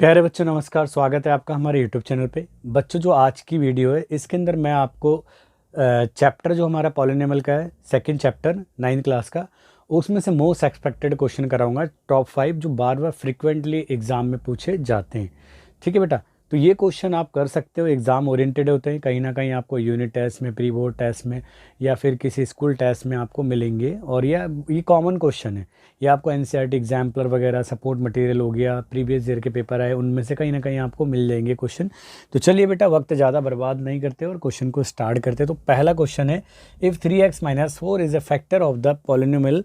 प्यारे बच्चों नमस्कार, स्वागत है आपका हमारे यूट्यूब चैनल पे। बच्चों जो आज की वीडियो है इसके अंदर मैं आपको चैप्टर जो हमारा पॉलिनोमियल का है, सेकंड चैप्टर 9th क्लास का, उसमें से मोस्ट एक्सपेक्टेड क्वेश्चन कराऊंगा, टॉप 5 जो बार बार फ्रिक्वेंटली एग्जाम में पूछे जाते हैं। ठीक है बेटा, तो ये क्वेश्चन आप कर सकते हो, एग्ज़ाम ओरिएंटेड होते हैं, कहीं ना कहीं आपको यूनिट टेस्ट में, प्री बोर्ड टेस्ट में या फिर किसी स्कूल टेस्ट में आपको मिलेंगे। और ये कॉमन क्वेश्चन है, ये आपको एनसीईआरटी एग्जाम्पलर वगैरह, सपोर्ट मटेरियल हो गया, प्रीवियस ईयर के पेपर आए, उनमें से कहीं ना कहीं आपको मिल जाएंगे क्वेश्चन। तो चलिए बेटा, वक्त ज़्यादा बर्बाद नहीं करते और क्वेश्चन को स्टार्ट करते। तो पहला क्वेश्चन है, if 3x-4 is a factor of the polynomial,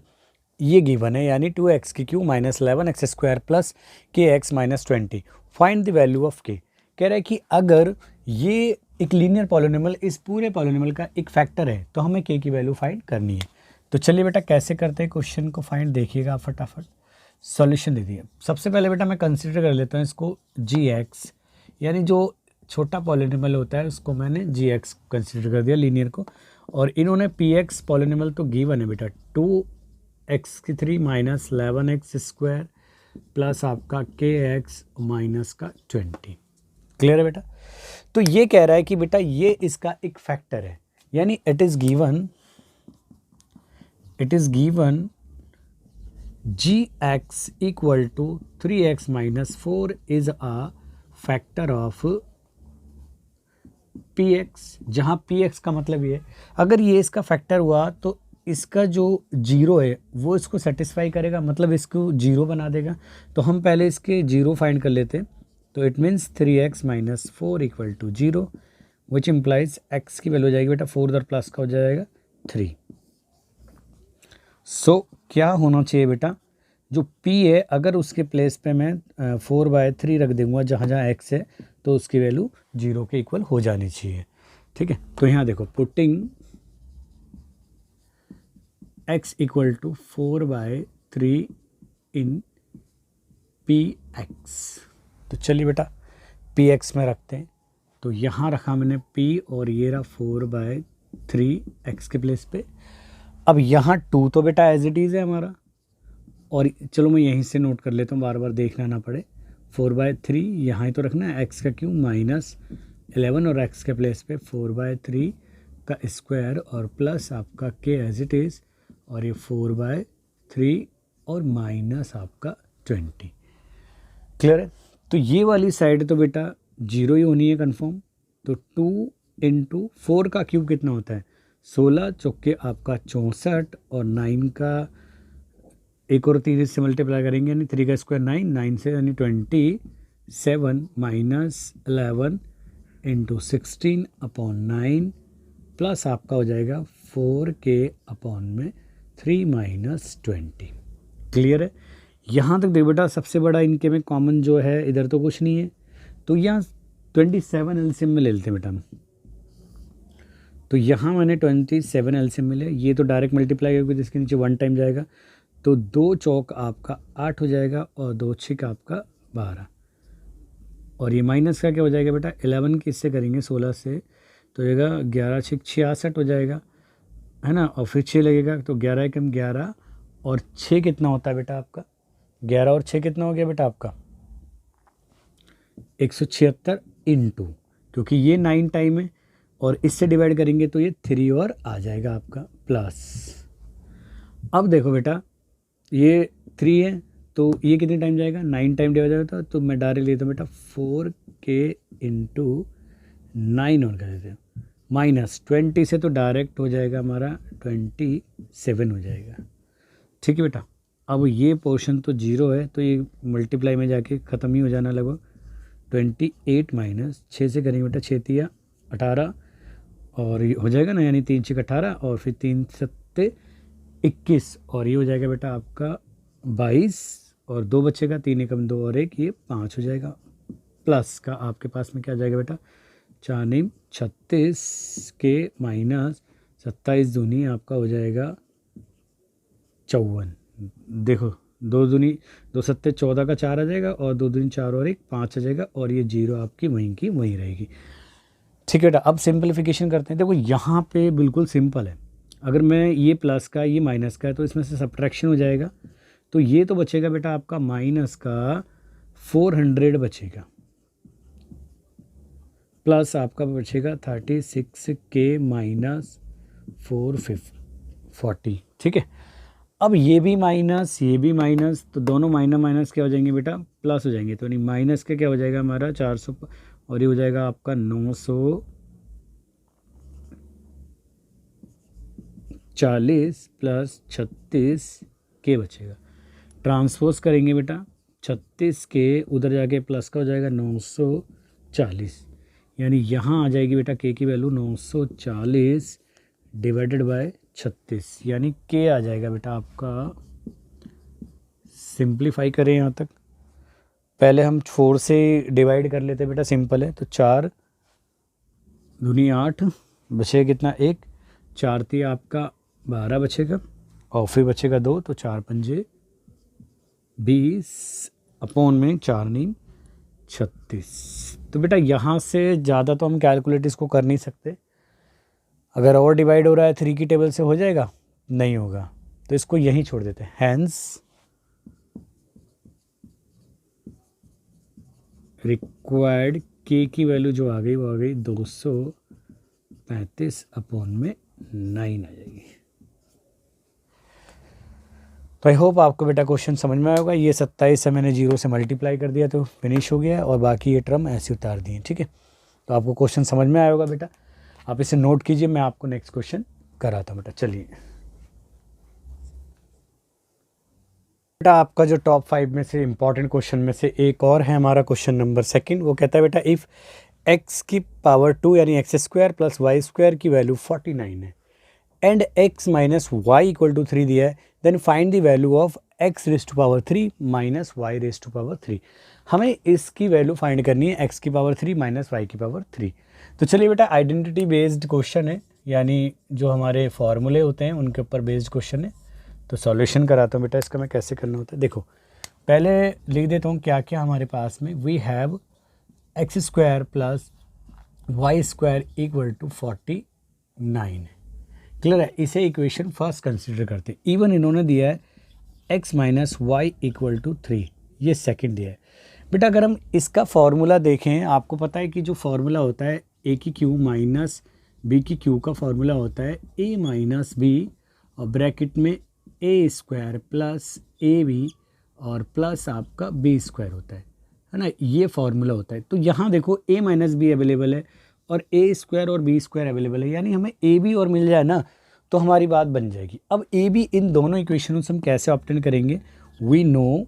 ये गिवन है, यानी 2x³ - 11x² plus kx-20, find the value of k। कह रहा है कि अगर ये एक लीनियर पॉलिनोमियल इस पूरे पॉलिनोमियल का एक फैक्टर है तो हमें k की वैल्यू फाइंड करनी है। तो चलिए बेटा, कैसे करते हैं क्वेश्चन को फाइंड, देखिएगा आप फटाफट। सॉल्यूशन दे दिए। सबसे पहले बेटा मैं कंसीडर कर लेता हूँ इसको gx, यानी जो छोटा पॉलिनोमियल होता है उसको मैंने gx कंसीडर कर दिया, लीनियर को। और इन्होंने px पॉलिनोमियल तो गिवन है बेटा, 2x³ - 11x² प्लस आपका kx-20। क्लियर है बेटा? तो ये कह रहा है कि बेटा ये इसका एक फैक्टर है, यानी it is given gx = 3x - 4 is a factor of px, जहां px का मतलब ये है, अगर ये इसका फैक्टर हुआ तो इसका जो जीरो है वो इसको सेटिस्फाई करेगा, मतलब इसको जीरो बना देगा। तो हम पहले इसके जीरो फाइंड कर लेते हैं। तो it means 3x - 4 = 0, which implies x की वैल्यू हो जाएगी बेटा 4 उधर प्लस का हो जाएगा 3। सो क्या होना चाहिए बेटा, जो p है अगर उसके प्लेस पे मैं 4/3 रख दूंगा जहाँ जहाँ x है, तो उसकी वैल्यू 0 के इक्वल हो जानी चाहिए। ठीक है, तो यहाँ देखो, पुटिंग x = 4/3 इन px। तो चलिए बेटा px में रखते हैं। तो यहाँ रखा मैंने p और ये रहा 4/3 x के प्लेस पे। अब यहाँ 2 तो बेटा एज इट इज़ है हमारा, और चलो मैं यहीं से नोट कर लेता हूँ, बार बार देखना ना पड़े। 4/3 यहाँ ही तो रखना है, x का क्यों -11 और x के प्लेस पे 4/3 का स्क्वायर और प्लस आपका k एज इट इज़, और ये 4/3 और माइनस आपका 20। क्लियर है? तो ये वाली साइड तो बेटा 0 ही होनी है कंफर्म। तो 2 × 4 का क्यूब कितना होता है, 16 चौके आपका 64, और 9 का एक और 3 से मल्टीप्लाई करेंगे, यानी 3 का स्क्वायर 9, 9 से यानी 27 - 11 × 16/9 प्लस आपका हो जाएगा 4k/3 - 20। क्लियर है? यहाँ तक देखो बेटा, सबसे बड़ा इनके में कॉमन जो है, इधर तो कुछ नहीं है, तो यहाँ 27 एलसीएम में ले लेते हैं बेटा हम। तो यहाँ मैंने 27 एलसीएम मिले, ये तो डायरेक्ट मल्टीप्लाई होगी, जिसके नीचे 1 टाइम जाएगा, तो 2 चौक आपका 8 हो जाएगा और 2 छिक आपका 12, और ये माइनस का क्या हो जाएगा बेटा, 11 किससे करेंगे, 16 से, तो ये 11 छिक 66 हो जाएगा, है ना, और फिर 6 लगेगा, तो 11 कम 11 और 6 कितना होता है बेटा आपका, 11 और 6 कितना हो गया बेटा आपका 176 इंटू, क्योंकि ये 9 टाइम है और इससे डिवाइड करेंगे तो ये 3 और आ जाएगा आपका प्लस। अब देखो बेटा, ये 3 है तो ये कितने टाइम जाएगा, 9 टाइम डिवाइड होता, तो मैं डायरेक्ट लेता हूँ बेटा 4k × 9 और कर देते हैं, -20 से तो डायरेक्ट हो जाएगा हमारा 27 हो जाएगा। ठीक है बेटा, अब ये पोर्शन तो 0 है, तो ये मल्टीप्लाई में जाके ख़त्म ही हो जाना लगभग। 28 - 6 से करेंगे बेटा, 6 तिया 18, और ये हो जाएगा ना, यानी 3 6 18, और फिर 3 7 21, और ये हो जाएगा बेटा आपका 22, और 2 बचेगा, 3 एकम 2 और 1, ये 5 हो जाएगा। प्लस का आपके पास में क्या आ जाएगा बेटा, 4 9 36 के -27 दूनी आपका हो जाएगा 54। देखो 2 दूनी 2 सत्ते 14 का 4 आ जाएगा, और 2 दूनी 4 और 1 5 आ जाएगा, और ये 0 आपकी वहीं की वहीं रहेगी। ठीक है बेटा, अब सिंपलीफिकेशन करते हैं। देखो यहाँ पे बिल्कुल सिंपल है, अगर मैं ये प्लस का ये माइनस का है तो इसमें से सब्ट्रैक्शन हो जाएगा, तो ये तो बचेगा बेटा आपका माइनस का 400 बचेगा, प्लस आपका बचेगा 36K माइनस 440, ठीक है। अब ये भी माइनस, तो दोनों माइनस माइनस क्या हो जाएंगे बेटा, प्लस हो जाएंगे। तो नहीं, माइनस का क्या हो जाएगा हमारा 400, और ये हो जाएगा आपका 940 प्लस 36K बचेगा। ट्रांसपोज करेंगे बेटा, 36K उधर जाके प्लस का हो जाएगा 940, यानी यहाँ आ जाएगी बेटा K की वैल्यू 940 डिवाइडेड बाय 36, यानी K आ जाएगा बेटा आपका। सिंप्लीफाई करें यहाँ तक, पहले हम 4 से डिवाइड कर लेते बेटा, सिंपल है। तो 4 दूनी 8, बचेगा कितना 1, 4 थी आपका 12 बचेगा, और फिर बचेगा 2, तो 4 पंजे 20 अपॉन में 4 नीम 36। तो बेटा यहाँ से ज़्यादा तो हम कैलकुलेट इसको कर नहीं सकते। अगर और डिवाइड हो रहा है 3 की टेबल से हो जाएगा, नहीं होगा, तो इसको यहीं छोड़ देते हैं। हैंस रिक्वायर्ड K की वैल्यू जो आ गई वो आ गई 235 अपॉन में 9 आ जाएगी। तो आई होप आपको बेटा क्वेश्चन समझ में आएगा। ये 27 से मैंने 0 से मल्टीप्लाई कर दिया तो फिनिश हो गया, और बाकी ये टर्म ऐसे उतार दिए, ठीक है। तो आपको क्वेश्चन समझ में आएगा बेटा, आप इसे नोट कीजिए, मैं आपको नेक्स्ट क्वेश्चन कराता हूँ बेटा। चलिए बेटा, आपका जो टॉप 5 में से इंपॉर्टेंट क्वेश्चन में से एक और है हमारा क्वेश्चन नंबर 2। वो कहता है बेटा, इफ़ x की पावर 2 यानी x² प्लस y² की वैल्यू 49 है and x minus y equal to 3 दिया है, then find the value of x raise to power 3 minus y raise to power 3। हमें इसकी वैल्यू फाइंड करनी है, x की पावर 3 माइनस y की पावर 3। तो चलिए बेटा, आइडेंटिटी बेस्ड क्वेश्चन है, यानी जो हमारे फॉर्मूले होते हैं उनके ऊपर बेस्ड क्वेश्चन है। तो सॉल्यूशन कराता हूँ बेटा, इसका मैं कैसे करना होता है। देखो, पहले लिख देता हूँ क्या क्या हमारे पास में। We have x² plus y² equal to 49, clear है। इसे इक्वेशन फर्स्ट कंसिडर करते हैं। इवन इन्होंने दिया है x minus y equal to 3, ये सेकंड दिया है बेटा। अगर हम इसका फॉर्मूला देखें, आपको पता है कि जो फॉर्मूला होता है a की क्यू माइनस b की क्यू का फॉर्मूला होता है a माइनस b और ब्रैकेट में a² प्लस ab और प्लस आपका b² होता है ना, ये फॉर्मूला होता है। तो यहाँ देखो a माइनस बी अवेलेबल है और a² और b² अवेलेबल है, यानी हमें ab और मिल जाए ना तो हमारी बात बन जाएगी। अब ab इन दोनों इक्वेशनों से हम कैसे ऑब्टेन करेंगे, वी नो,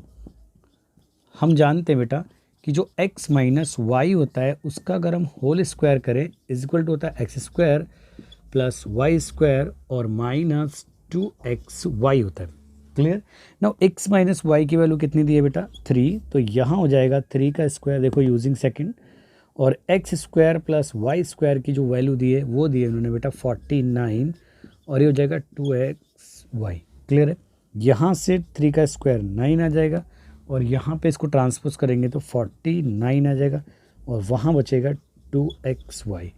हम जानते हैं बेटा कि जो x माइनस वाई होता है उसका अगर हम होल स्क्वायर करें इज इक्वल टू होता है x² प्लस y² और माइनस 2xy होता है, clear. Now x minus y की वैल्यू कितनी दी है बेटा 3, तो यहाँ हो जाएगा 3 का स्क्वायर, देखो यूजिंग सेकंड, और x² प्लस y² की जो वैल्यू दी है वो दी है उन्होंने बेटा 49, और ये हो जाएगा 2xy, क्लियर है। यहाँ से 3 का स्क्वायर 9 आ जाएगा, और यहाँ पे इसको ट्रांसपोज करेंगे तो 49 आ जाएगा, और वहाँ बचेगा 2xy।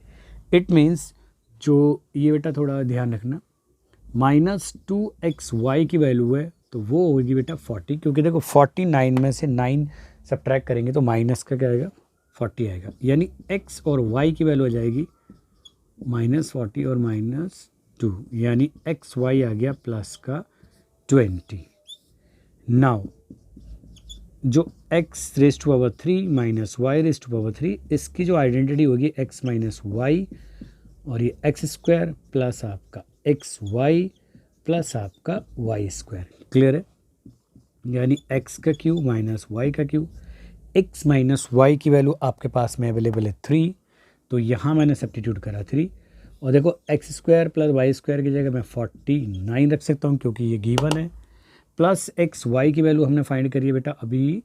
इट मीन्स जो ये बेटा थोड़ा ध्यान रखना, माइनस 2xy की वैल्यू है तो वो होगी बेटा 40, क्योंकि देखो 49 में से 9 सब्ट्रैक्ट करेंगे तो माइनस का क्या आएगा 40 आएगा, यानी x और y की वैल्यू आ जाएगी माइनस 40 और माइनस 2, यानी xy आ गया प्लस का 20। नाउ जो x raise to power 3 minus y raise to power 3, इसकी जो आइडेंटिटी होगी x माइनस वाई, और ये x² प्लस आपका xy प्लस आपका y², क्लियर है। यानी x का क्यू माइनस y का क्यू, x माइनस वाई की वैल्यू आपके पास में अवेलेबल है 3, तो यहाँ मैंने सब्स्टिट्यूट करा 3, और देखो x² प्लस y² की जगह मैं 49 रख सकता हूँ क्योंकि ये गिवन है, प्लस xy की वैल्यू हमने फाइंड करी है बेटा अभी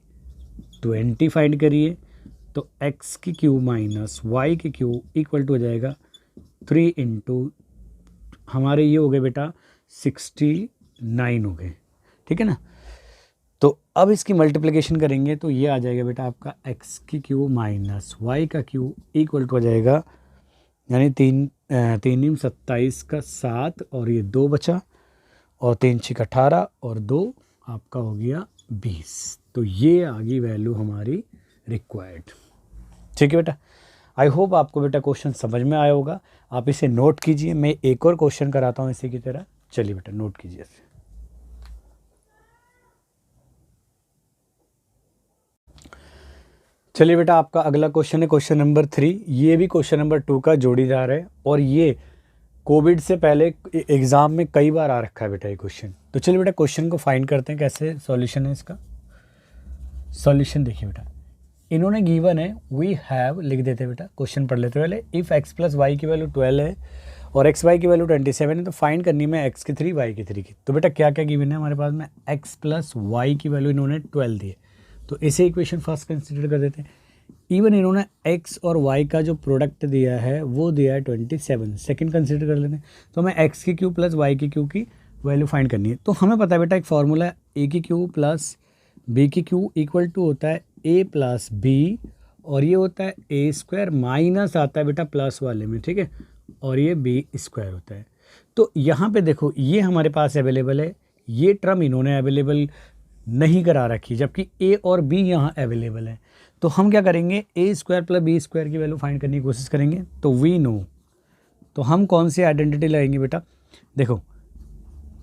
20 फाइंड करिए, तो x की क्यू माइनस y की क्यू इक्वल टू हो जाएगा 3 इंटू हमारे ये हो गए बेटा 69 हो गए, ठीक है ना। तो अब इसकी मल्टीप्लिकेशन करेंगे तो ये आ जाएगा बेटा आपका x की क्यू माइनस वाई का क्यू इक्वल टू हो जाएगा, यानी 3 27 का 7 और ये 2 बचा, और 3 6 18 और 2 आपका हो गया 20। तो ये आ गई वैल्यू हमारी रिक्वायर्ड। ठीक है बेटा, आई होप आपको बेटा क्वेश्चन समझ में आया होगा। आप इसे नोट कीजिए, मैं एक और क्वेश्चन कराता हूँ इसी की तरह। चलिए बेटा नोट कीजिए इसे। चलिए बेटा, आपका अगला क्वेश्चन है क्वेश्चन नंबर 3। ये भी क्वेश्चन नंबर 2 का जोड़ीदार है और ये कोविड से पहले एग्जाम में कई बार आ रखा है बेटा ये क्वेश्चन। तो चलिए बेटा क्वेश्चन को फाइंड करते हैं, कैसे सॉल्यूशन है इसका। सॉल्यूशन देखिए बेटा, इन्होंने गिवन है वी हैव, लिख देते हैं बेटा, क्वेश्चन पढ़ लेते पहले। इफ़ x प्लस वाई की वैल्यू 12 है और एक्स वाई की वैल्यू 27 है, तो फाइंड करनी है x की 3 y की 3 की। तो बेटा क्या क्या गिवन है हमारे पास में, x प्लस वाई की वैल्यू इन्होंने 12 दी है, तो इसे इक्वेशन फर्स्ट कंसिडर कर देते हैं। इवन इन्होंने x और y का जो प्रोडक्ट दिया है वो दिया है 27, सेकंड कंसिडर कर लेते हैं। तो हमें x की क्यू प्लस y की क्यू की वैल्यू फाइंड करनी है। तो हमें पता है बेटा एक फॉर्मूला है, a की क्यू प्लस b की क्यू इक्वल टू होता है a प्लस बी, और ये होता है ए स्क्वायर माइनस आता है बेटा प्लस वाले में, ठीक है, और ये बी स्क्वायर होता है। तो यहाँ पे देखो ये हमारे पास अवेलेबल है, ये टर्म इन्होंने अवेलेबल नहीं करा रखी, जबकि ए और बी यहाँ अवेलेबल है। तो हम क्या करेंगे, ए स्क्वायर प्लस बी स्क्वायर की वैल्यू फाइंड करने की कोशिश करेंगे। तो वी नो, तो हम कौन सी आइडेंटिटी लगाएंगे बेटा, देखो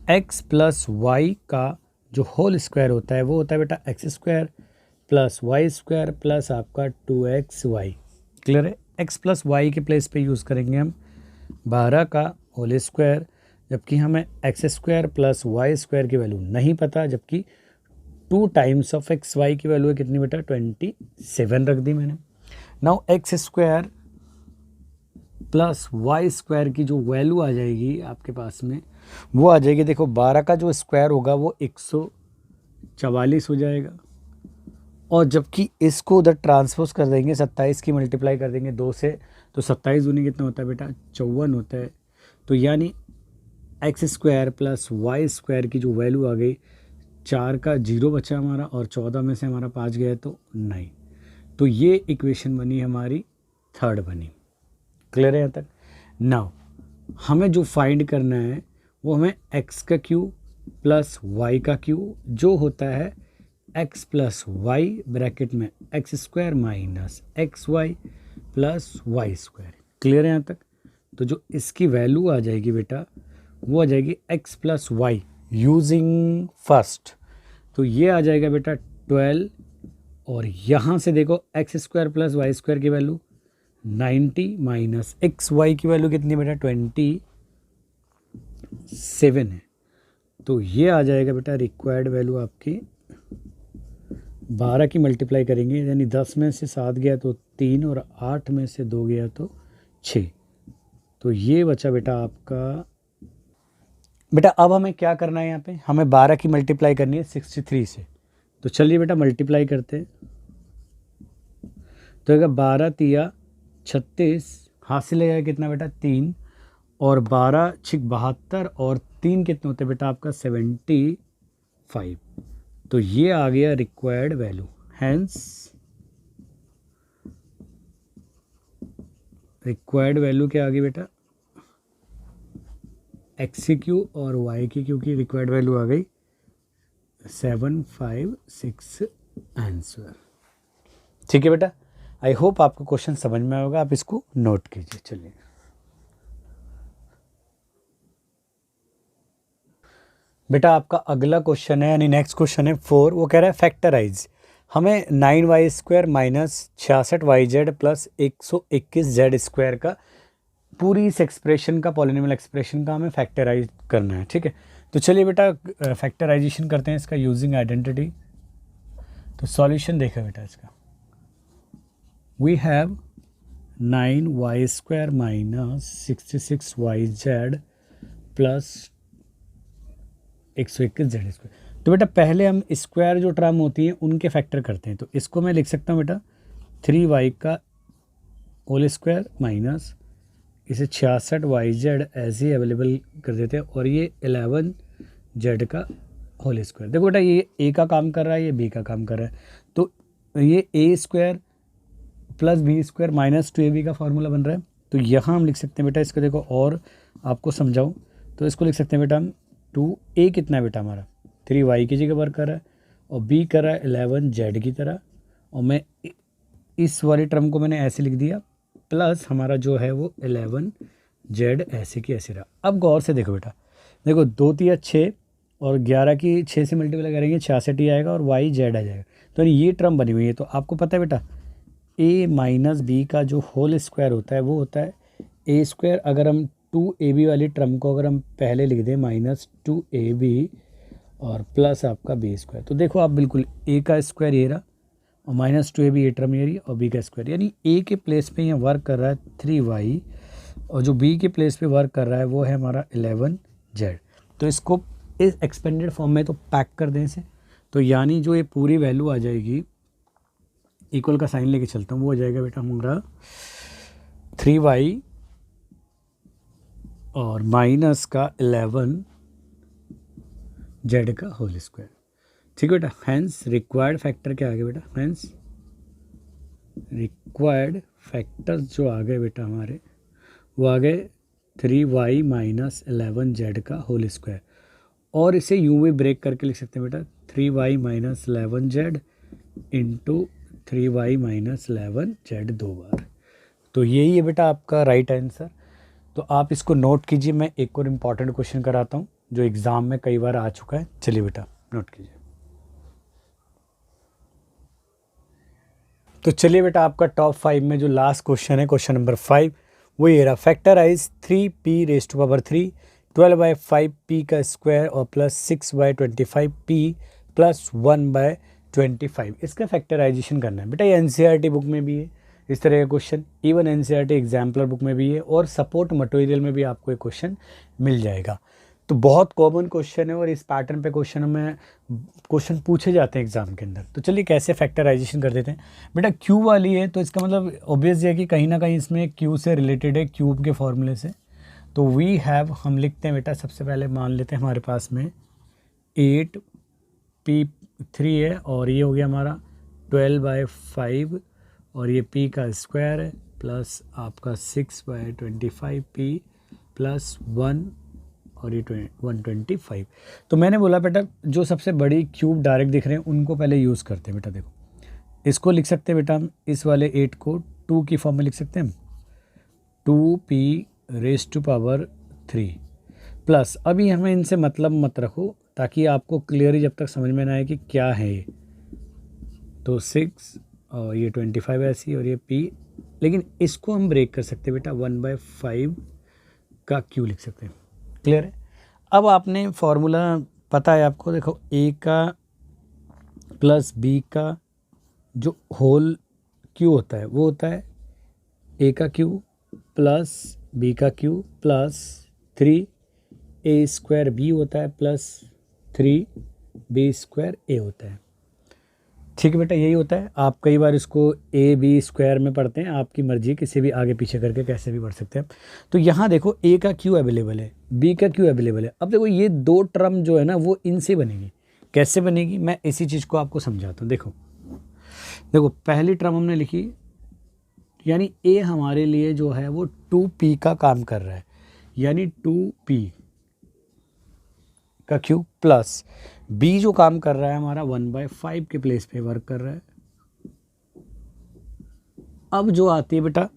एक्स प्लस वाई का जो होल स्क्वायर होता है वो होता है बेटा x square plus y square plus आपका 2xy। क्लियर है, x प्लस वाई के प्लेस पे यूज़ करेंगे हम 12 का होल स्क्वायर, जबकि हमें x square plus y square की वैल्यू नहीं पता, जबकि 2 टाइम्स ऑफ एक्स वाई की वैल्यू है कितनी बेटा 27 रख दी मैंने। Now x square plus y square की जो वैल्यू आ जाएगी आपके पास में वो आ जाएगी, देखो 12 का जो स्क्वायर होगा वो 144 हो जाएगा, और जबकि इसको उधर ट्रांसपोज कर देंगे 27 की मल्टीप्लाई कर देंगे 2 से, तो 27 दूनी कितना होता है बेटा 54 होता है। तो यानी x square plus y square की जो वैल्यू आ गई, 4 का 0 बचा हमारा और 14 में से हमारा 5 गया तो 9। तो ये इक्वेशन बनी हमारी थर्ड बनी। क्लियर है यहाँ तक। नाउ हमें जो फाइंड करना है वो हमें एक्स का क्यू प्लस वाई का क्यू जो होता है एक्स प्लस वाई ब्रैकेट में x square minus x y plus y square. Clear है यहाँ तक। तो जो इसकी वैल्यू आ जाएगी बेटा वो आ जाएगी x plus y using first, तो ये आ जाएगा बेटा 12, और यहाँ से देखो x square plus y square की वैल्यू 90 माइनस एक्स वाई की वैल्यू कितनी बेटा 27 है। तो ये आ जाएगा बेटा रिक्वायर्ड वैल्यू आपकी 12 की मल्टीप्लाई करेंगे, यानी 10 में से 7 गया तो 3 और 8 में से 2 गया तो 6। तो ये बचा बेटा आपका। बेटा अब हमें क्या करना है, यहाँ पे हमें 12 की मल्टीप्लाई करनी है 63 से। तो चलिए बेटा मल्टीप्लाई करते हैं। तो अगर 12 तिया 36 हासिल है कितना बेटा 3, और 12 छिक 72 और 3 कितने होते बेटा आपका 75। तो ये आ गया required value. Hence required value क्या आ गई बेटा, एक्स की क्यू और वाई की क्यू की रिक्वायर्ड वैल्यू आ गई 756 आंसर। ठीक है बेटा, आई होप आपको क्वेश्चन समझ में आएगा, आप इसको नोट कीजिए। चलिए बेटा आपका अगला क्वेश्चन है, यानी नेक्स्ट क्वेश्चन है 4। वो कह रहा है फैक्टराइज, हमें 9y square minus 66yz plus 121z square का पूरी इस एक्सप्रेशन का पॉलिनोमियल एक्सप्रेशन का हमें फैक्टराइज करना है। ठीक है, तो चलिए बेटा फैक्टराइजेशन करते हैं इसका यूजिंग आइडेंटिटी। तो सॉल्यूशन देखा बेटा इसका, we have 9y square minus 66yz plus 121 z square. तो बेटा पहले हम स्क्वायर जो टर्म होती है उनके फैक्टर करते हैं। तो इसको मैं लिख सकता हूँ बेटा 3y का होल स्क्वायर माइनस इसे 66yz ऐसे ही अवेलेबल कर देते हैं, और ये 11z का होल स्क्वायर। देखो बेटा ये a का काम कर रहा है, ये b का काम कर रहा है, तो ये a square plus b square minus 2ab का फॉर्मूला बन रहा है। तो यहाँ हम लिख सकते हैं बेटा इसको, देखो और आपको समझाऊँ तो इसको लिख सकते हैं बेटा हम 2a कितना है बेटा हमारा 3y की जगह वर्क कर रहा है, और बी कर रहा है 11 जेड की तरह, और मैं इस वाली टर्म को मैंने ऐसे लिख दिया, प्लस हमारा जो है वो 11 जेड ऐसे की ऐसे रहा। अब गौर से देखो बेटा, देखो 2 तिया 6 और 11 की 6 से मल्टीप्लाई करेंगे 66 ही आएगा और वाई जेड आ जाएगा। तो ये टर्म बनी हुई है। तो आपको पता है बेटा ए माइनस बी का जो होल स्क्वायर होता है वो होता है ए स्क्वायर। अगर हम 2ab वाली टर्म को अगर हम पहले लिख दें -2ab और प्लस आपका बी स्क्वायर, तो देखो आप बिल्कुल ए का स्क्वायर ये रहा और -2ab ये टर्म ये रही और बी का स्क्वायर, यानी ए के प्लेस पे यहाँ वर्क कर रहा है 3y और जो बी के प्लेस पे वर्क कर रहा है वो है हमारा 11z। तो इसको इस एक्सपेंडेड फॉर्म में तो पैक कर दें इसे, तो यानी जो ये पूरी वैल्यू आ जाएगी, इक्वल का साइन लेके चलता हूँ, वो हो जाएगा बेटा हमारा 3y और माइनस का 11z का होल स्क्वायर। ठीक है बेटा, हैंस रिक्वायर्ड फैक्टर क्या आ गया बेटा, हैंस रिक्वायर्ड फैक्टर्स जो आ गए बेटा हमारे वो आ गए 3y माइनस 11z का होल स्क्वायर, और इसे यूं भी ब्रेक करके लिख सकते हैं बेटा 3y minus 11z into 3y minus 11z 2 बार। तो यही है बेटा आपका राइट आंसर। तो आप इसको नोट कीजिए। मैं एक और इम्पॉर्टेंट क्वेश्चन कराता हूँ जो एग्ज़ाम में कई बार आ चुका है। चलिए बेटा नोट कीजिए। तो चलिए बेटा आपका टॉप 5 में जो लास्ट क्वेश्चन है, क्वेश्चन नंबर 5, वो ये रहा, factorise 3p raise to power 3 12/5p का स्क्वायर और प्लस 6/25p प्लस 1/25। इसका फैक्टराइजेशन करना है बेटा। ये एनसीईआरटी बुक में भी है इस तरह का question, even NCERT exemplar book में भी है, और सपोर्ट मटेरियल में भी आपको एक क्वेश्चन मिल जाएगा। तो बहुत कॉमन क्वेश्चन है और इस पैटर्न पे क्वेश्चन पूछे जाते हैं एग्जाम के अंदर। तो चलिए कैसे फैक्टराइजेशन कर देते हैं बेटा। क्यू वाली है तो इसका मतलब ऑब्वियस है कि कहीं ना कहीं इसमें क्यू से रिलेटेड है, क्यूब के फॉर्मूले से। तो वी हैव, हम लिखते हैं बेटा, सबसे पहले मान लेते हैं हमारे पास में 8p3 है और ये हो गया हमारा 12/5 और ये p का स्क्वायर है प्लस आपका 6/25p प्लस 1 और ये 125। तो मैंने बोला बेटा जो सबसे बड़ी क्यूब डायरेक्ट दिख रहे हैं उनको पहले यूज़ करते हैं बेटा। देखो इसको लिख सकते हैं बेटा हम, इस वाले 8 को 2 की फॉर्म में लिख सकते हैं हम, 2p raise to power 3 plus, अभी हमें इनसे मतलब मत रखो ताकि आपको क्लियरली जब तक समझ में ना आए कि क्या है ये, तो 6 और ये 25 ऐसी और ये p, लेकिन इसको हम ब्रेक कर सकते हैं बेटा 1/5 का क्यू लिख सकते हैं। क्लियर है। अब आपने फॉर्मूला पता है आपको, देखो a का प्लस b का जो होल क्यू होता है वो होता है a का क्यू प्लस b का क्यू प्लस 3a² b होता है प्लस 3b² a होता है। ठीक है बेटा, यही होता है। आप कई बार इसको ab² में पढ़ते हैं, आपकी मर्जी, किसी भी आगे पीछे करके कैसे भी पढ़ सकते हैं। तो यहाँ देखो a का क्यू अवेलेबल है, b का क्यू अवेलेबल है। अब देखो ये दो टर्म जो है ना वो इनसे बनेगी। कैसे बनेगी मैं इसी चीज़ को आपको समझाता हूँ। देखो पहली टर्म हमने लिखी, यानी a हमारे लिए जो है वो 2p का काम कर रहा है, यानी 2p का क्यूब प्लस b जो काम कर रहा है हमारा 1/5 के प्लेस पे वर्क कर रहा है। अब जो आती है बेटा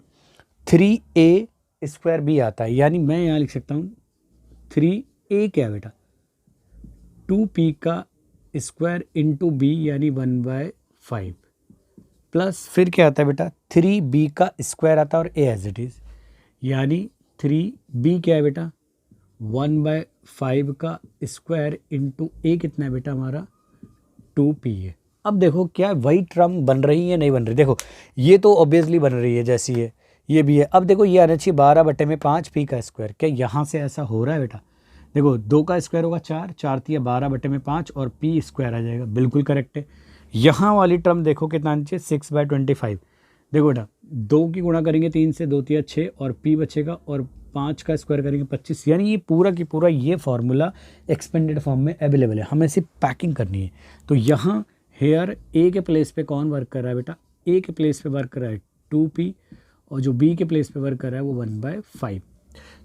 3a² b आता है, यानी मैं यहाँ लिख सकता हूँ 3a क्या है बेटा 2p का स्क्वायर इंटू b यानी 1/5 प्लस फिर क्या आता है बेटा 3b का स्क्वायर आता है और a एज इट इज़, यानी 3b क्या है बेटा 1/5 का स्क्वायर इंटू a कितना है बेटा हमारा 2p है। अब देखो क्या वही टर्म बन रही है नहीं बन रही, देखो ये तो ऑब्वियसली बन रही है जैसी है, ये भी है। अब देखो ये आना चाहिए 12/5 p का स्क्वायर, क्या यहाँ से ऐसा हो रहा है बेटा? देखो 2 का स्क्वायर होगा 4, 4 तिया 12/5 और p² आ जाएगा, बिल्कुल करेक्ट है। यहाँ वाली टर्म देखो कितना आना चाहिए 6/25। देखो बेटा 2 की गुणा करेंगे 3 से, 2 तिया 6 और p बचेगा और 5 का स्क्वायर करेंगे 25, यानी ये पूरा की पूरा ये फार्मूला एक्सपेंडेड फॉर्म में अवेलेबल है। हमें सिर्फ पैकिंग करनी है। तो यहाँ हेयर a के प्लेस पे कौन वर्क कर रहा है बेटा, a के प्लेस पे वर्क कर रहा है 2p और जो b के प्लेस पे वर्क कर रहा है वो 1/5।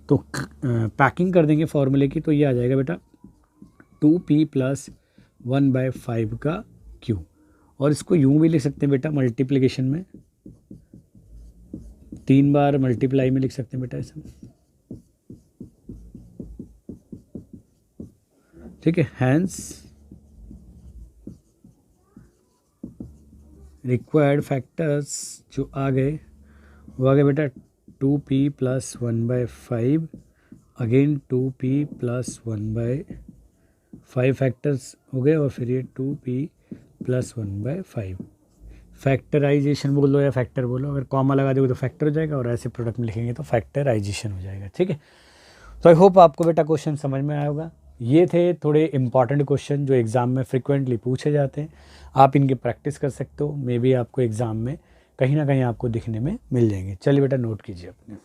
तो पैकिंग कर देंगे फार्मूले की, तो ये आ जाएगा बेटा 2p प्लस 1/5 का क्यू, और इसको यूँ भी लिख सकते हैं बेटा मल्टीप्लिकेशन में, 3 बार मल्टीप्लाई में लिख सकते हैं बेटा ऐसा, ठीक है। हैंस रिक्वायर्ड फैक्टर्स जो आ गए वो आ गए बेटा 2p + 1/5, अगेन 2p + 1/5 फैक्टर्स हो गए, और फिर ये 2p + 1/5। फैक्टराइजेशन बोलो या फैक्टर बोलो, अगर कॉमा लगा दोगे तो फैक्टर हो जाएगा, और ऐसे प्रोडक्ट में लिखेंगे तो फैक्टराइजेशन हो जाएगा, ठीक है। तो आई होप आपको बेटा क्वेश्चन समझ में आया होगा। ये थे थोड़े इंपॉर्टेंट क्वेश्चन जो एग्ज़ाम में फ्रिक्वेंटली पूछे जाते हैं, आप इनकी प्रैक्टिस कर सकते हो, मे बी आपको एग्ज़ाम में कहीं ना कहीं आपको दिखने में मिल जाएंगे। चलिए बेटा नोट कीजिए अपने।